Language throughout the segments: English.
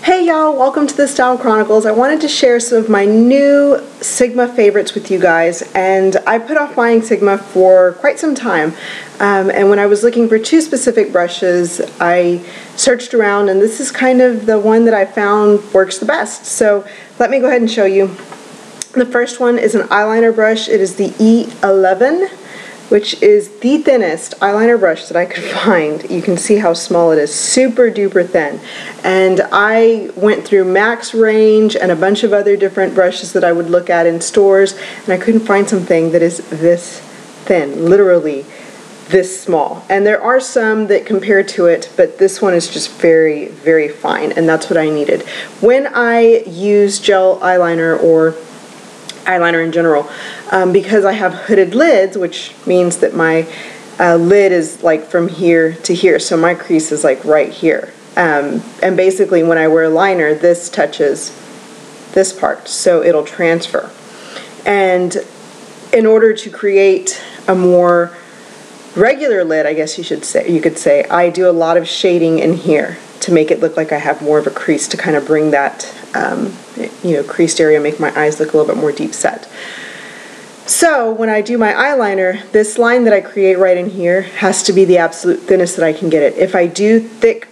Hey y'all, welcome to the Style Chronicles. I wanted to share some of my new Sigma favorites with you guys, and I put off buying Sigma for quite some time. And when I was looking for two specific brushes, I searched around, and this is kind of the one that I found works the best. So let me go ahead and show you. The first one is an eyeliner brush. It is the E11, which is the thinnest eyeliner brush that I could find. You can see how small it is, super duper thin. And I went through Max Range and a bunch of other different brushes that I would look at in stores, and I couldn't find something that is this thin, literally this small. And there are some that compare to it, but this one is just very, very fine, and that's what I needed. When I use gel eyeliner or eyeliner in general, because I have hooded lids, which means that my lid is like from here to here, so my crease is like right here. And basically when I wear liner, this touches this part, so it'll transfer. And in order to create a more regular lid, I guess you could say, I do a lot of shading in here to make it look like I have more of a crease, to kind of bring that creased area, make my eyes look a little bit more deep set. So when I do my eyeliner, this line that I create right in here has to be the absolute thinnest that I can get it. If I do thick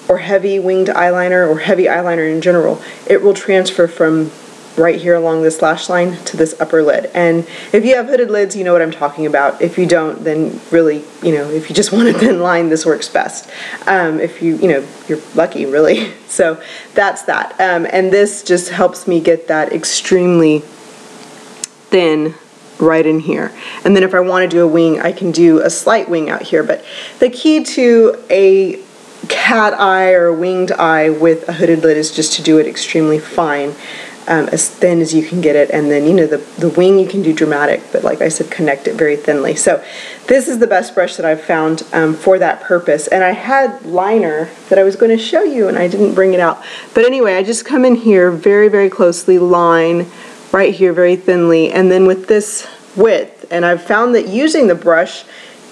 or heavy winged eyeliner or heavy eyeliner in general, it will transfer from right here along this lash line to this upper lid. And if you have hooded lids, you know what I'm talking about. If you don't, then really, if you just want a thin line, this works best. If you're lucky, really. So that's that. And this just helps me get that extremely thin right in here. And then if I want to do a wing, I can do a slight wing out here. But the key to a cat eye or a winged eye with a hooded lid is just to do it extremely fine. As thin as you can get it, and then the wing you can do dramatic, but like I said, connect it very thinly. So this is the best brush that I've found for that purpose. And I had liner that I was going to show you and I didn't bring it out, but anyway, I just come in here very, very closely, line right here very thinly, and then with this width. And I've found that using the brush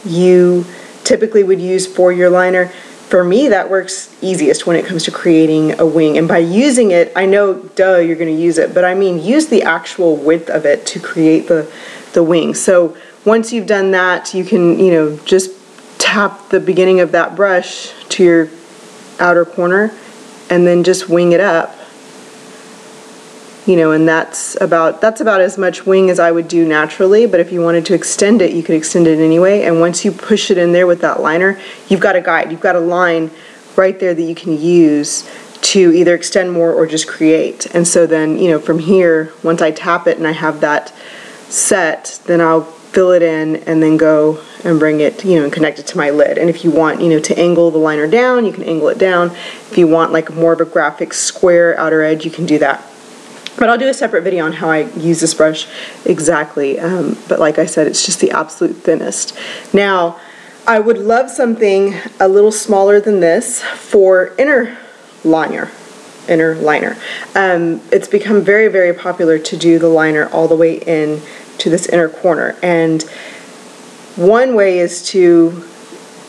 you typically would use for your liner, for me, that works easiest when it comes to creating a wing. And by using it, I know, duh, you're going to use it, but I mean use the actual width of it to create the wing. So once you've done that, you can, just tap the beginning of that brush to your outer corner and then just wing it up. And that's about as much wing as I would do naturally, but if you wanted to extend it, you could extend it anyway. And once you push it in there with that liner, you've got a guide, you've got a line right there that you can use to either extend more or just create. And so then, from here, once I tap it and I have that set, then I'll fill it in and then go and bring it, and connect it to my lid. And if you want, to angle the liner down, you can angle it down. If you want like more of a graphic square outer edge, you can do that. But I'll do a separate video on how I use this brush exactly. But like I said, it's just the absolute thinnest. Now, I would love something a little smaller than this for inner liner. It's become very, very popular to do the liner all the way in to this inner corner. And one way is to,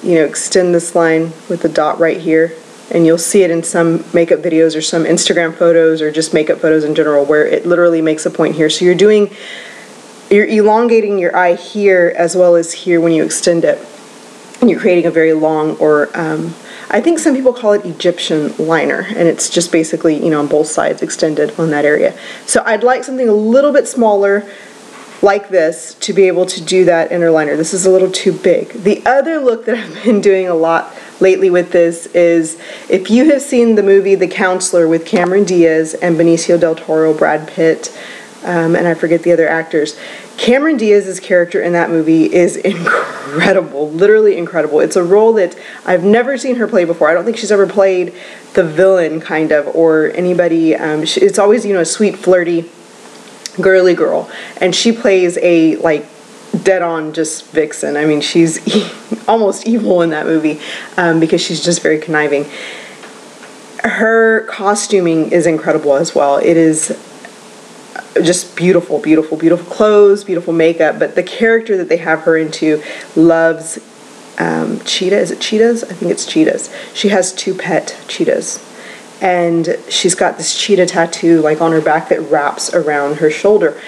extend this line with the dot right here. And you'll see it in some makeup videos or some Instagram photos or just makeup photos in general, where it literally makes a point here. So you're elongating your eye here as well as here when you extend it. And you're creating a very long, or I think some people call it Egyptian liner, and it's just basically, on both sides extended on that area. So I'd like something a little bit smaller like this to be able to do that inner liner. This is a little too big. The other look that I've been doing a lot lately with this is, if you have seen the movie The Counselor with Cameron Diaz and Benicio del Toro, Brad Pitt, and I forget the other actors, Cameron Diaz's character in that movie is incredible, literally incredible. It's a role that I've never seen her play before. I don't think she's ever played the villain, kind of, or anybody. It's always, a sweet, flirty, girly girl, and she plays a dead-on just vixen. I mean, she's almost evil in that movie because she's just very conniving. Her costuming is incredible as well. It is just beautiful, beautiful, beautiful clothes, beautiful makeup, but the character that they have her into loves cheetah. Is it cheetahs? I think it's cheetahs. She has 2 pet cheetahs. and she's got this cheetah tattoo like on her back that wraps around her shoulder.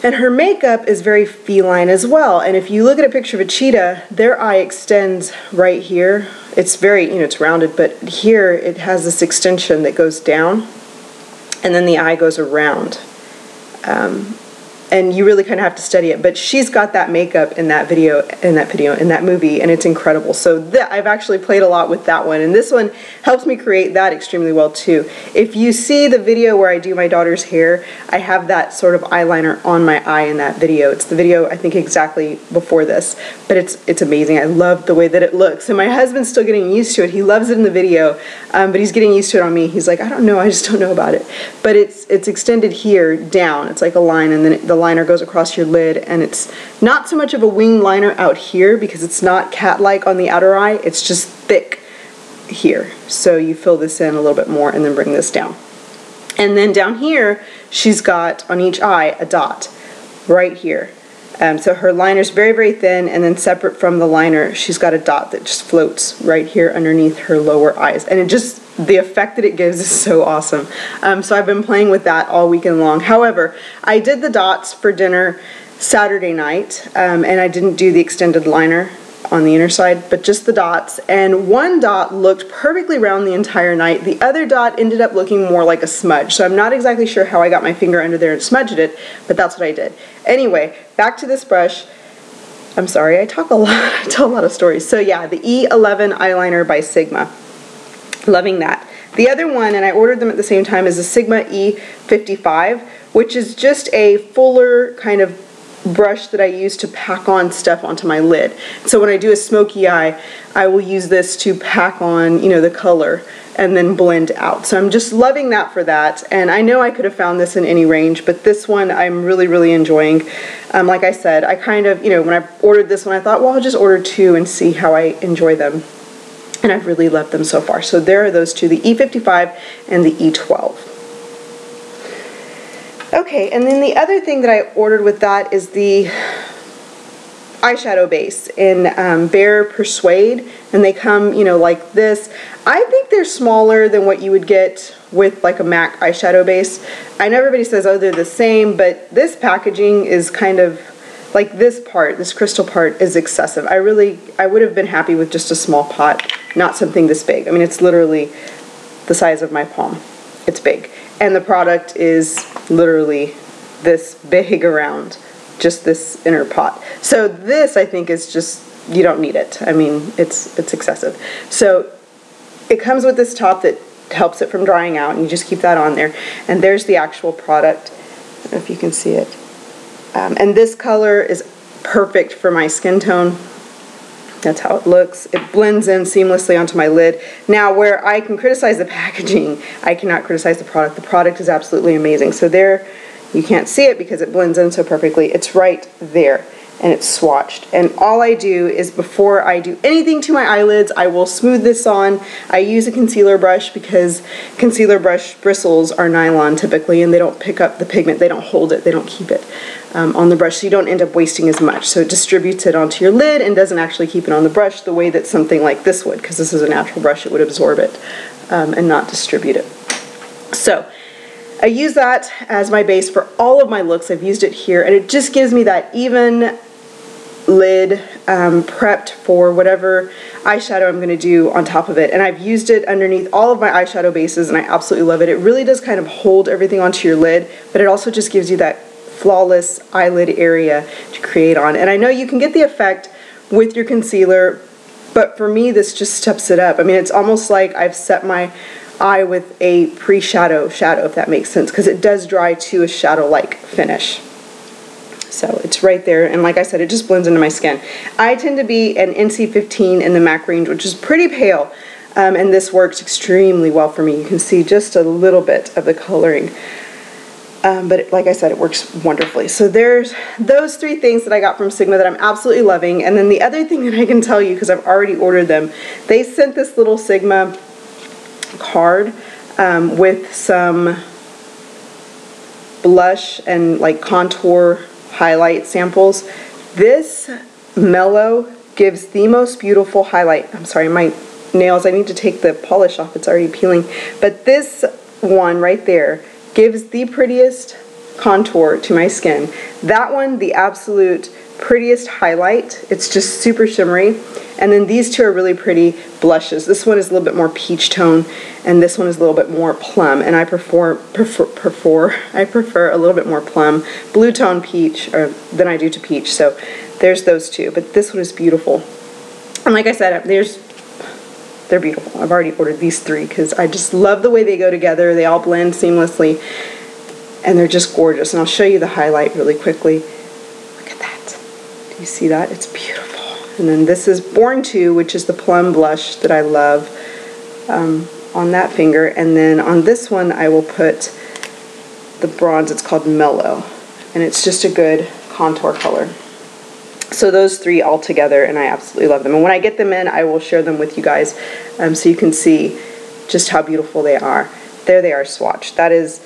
And her makeup is very feline as well. And if you look at a picture of a cheetah, their eye extends right here. It's very, you know, it's rounded, but here it has this extension that goes down, and then the eye goes around. And you really kind of have to study it, but she's got that makeup in that movie, and it's incredible. So I've actually played a lot with that one, and this one helps me create that extremely well too. If you see the video where I do my daughter's hair, I have that sort of eyeliner on my eye in that video. It's the video, I think, exactly before this, but it's amazing. I love the way that it looks, and my husband's still getting used to it. He loves it in the video, but he's getting used to it on me. He's like, I don't know, I just don't know about it. But it's extended here down. It's like a line, and then the liner goes across your lid, and it's not so much of a wing liner out here because it's not cat-like on the outer eye, it's just thick here. So you fill this in a little bit more and then bring this down. And then down here, she's got on each eye a dot right here. So her liner's very, very thin, and then separate from the liner, she's got a dot that just floats right here underneath her lower eyes. And it just, the effect that it gives is so awesome. So I've been playing with that all weekend long. However, I did the dots for dinner Saturday night, and I didn't do the extended liner on the inner side, but just the dots. And one dot looked perfectly round the entire night. The other dot ended up looking more like a smudge. So I'm not exactly sure how I got my finger under there and smudged it, but that's what I did. Anyway, back to this brush. I'm sorry, I talk a lot, I tell a lot of stories. So yeah, the E11 eyeliner by Sigma. Loving that. The other one, and I ordered them at the same time, is the Sigma E55, which is just a fuller kind of brush that I use to pack on stuff onto my lid. So when I do a smoky eye, I will use this to pack on, you know, the color and then blend out. So I'm just loving that for that. And I know I could have found this in any range, but this one I'm really, really enjoying. Like I said, I kind of, you know, when I ordered this one, I thought, well, I'll just order two and see how I enjoy them. And I've really loved them so far. So there are those two, the E55 and the E12. Okay, and then the other thing that I ordered with that is the eyeshadow base in Bare Persuade, and they come, you know, like this. I think they're smaller than what you would get with like a MAC eyeshadow base. I know everybody says, oh, they're the same, but this packaging is kind of like this part, this crystal part is excessive. I would have been happy with just a small pot, not something this big. I mean, it's literally the size of my palm. It's big. And the product is literally this big around, just this inner pot. So this, I think, is just, you don't need it. I mean, it's excessive. So it comes with this top that helps it from drying out, and you just keep that on there. And there's the actual product. I don't know if you can see it. And this color is perfect for my skin tone. That's how it looks. It blends in seamlessly onto my lid. Now, where I can criticize the packaging, I cannot criticize the product. The product is absolutely amazing. So there, you can't see it because it blends in so perfectly. It's right there, and it's swatched. And all I do is, before I do anything to my eyelids, I will smooth this on. I use a concealer brush because concealer brush bristles are nylon typically, and they don't pick up the pigment. They don't hold it. They don't keep it on the brush, so you don't end up wasting as much. So it distributes it onto your lid and doesn't actually keep it on the brush the way that something like this would, because this is a natural brush. It would absorb it and not distribute it. So I use that as my base for all of my looks. I've used it here, and it just gives me that even lid prepped for whatever eyeshadow I'm going to do on top of it. And I've used it underneath all of my eyeshadow bases, and I absolutely love it. It really does kind of hold everything onto your lid, but it also just gives you that flawless eyelid area to create on. And I know you can get the effect with your concealer, but for me this just steps it up. I mean, it's almost like I've set my eye with a pre-shadow shadow, if that makes sense, because it does dry to a shadow-like finish. So it's right there, and like I said, it just blends into my skin. I tend to be an NC15 in the MAC range, which is pretty pale, and this works extremely well for me. You can see just a little bit of the coloring. But like I said, it works wonderfully. So there's those three things that I got from Sigma that I'm absolutely loving. And then the other thing that I can tell you, because I've already ordered them, they sent this little Sigma card with some blush and like contour highlight samples. This Mellow gives the most beautiful highlight. I'm sorry, my nails. I need to take the polish off, it's already peeling. But this one right there gives the prettiest contour to my skin. That one, the absolute prettiest highlight. It's just super shimmery. And then these two are really pretty blushes. This one is a little bit more peach tone, and this one is a little bit more plum. And I prefer a little bit more plum, blue tone peach, than I do to peach. So there's those two. But this one is beautiful. And like I said, they're beautiful. I've already ordered these three because I just love the way they go together. They all blend seamlessly, and they're just gorgeous. And I'll show you the highlight really quickly. Look at that. Do you see that? It's beautiful. And then this is Born To, which is the plum blush that I love on that finger. And then on this one, I will put the bronze. It's called Mellow, and it's just a good contour color. So those three all together, and I absolutely love them. And when I get them in, I will share them with you guys so you can see just how beautiful they are. There they are swatched. That is,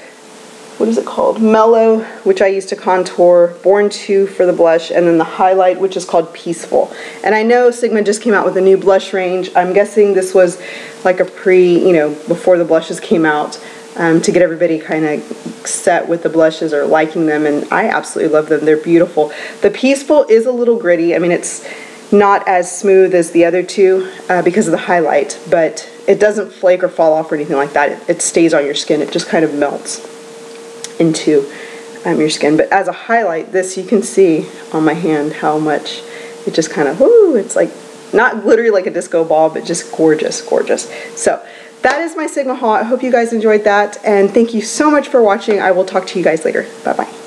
what is it called? Mellow, which I use to contour, Born To for the blush, and then the highlight, which is called Peaceful. And I know Sigma just came out with a new blush range. I'm guessing this was like a before the blushes came out, to get everybody kind of set with the blushes or liking them, and I absolutely love them. They're beautiful. The Peaceful is a little gritty. I mean, it's not as smooth as the other two because of the highlight, but it doesn't flake or fall off or anything like that. It stays on your skin. It just kind of melts into your skin. But as a highlight, this, you can see on my hand how much it just kind of, whoo, it's like not glittery like a disco ball, but just gorgeous, gorgeous. So that is my Sigma haul. I hope you guys enjoyed that, and thank you so much for watching. I will talk to you guys later. Bye-bye.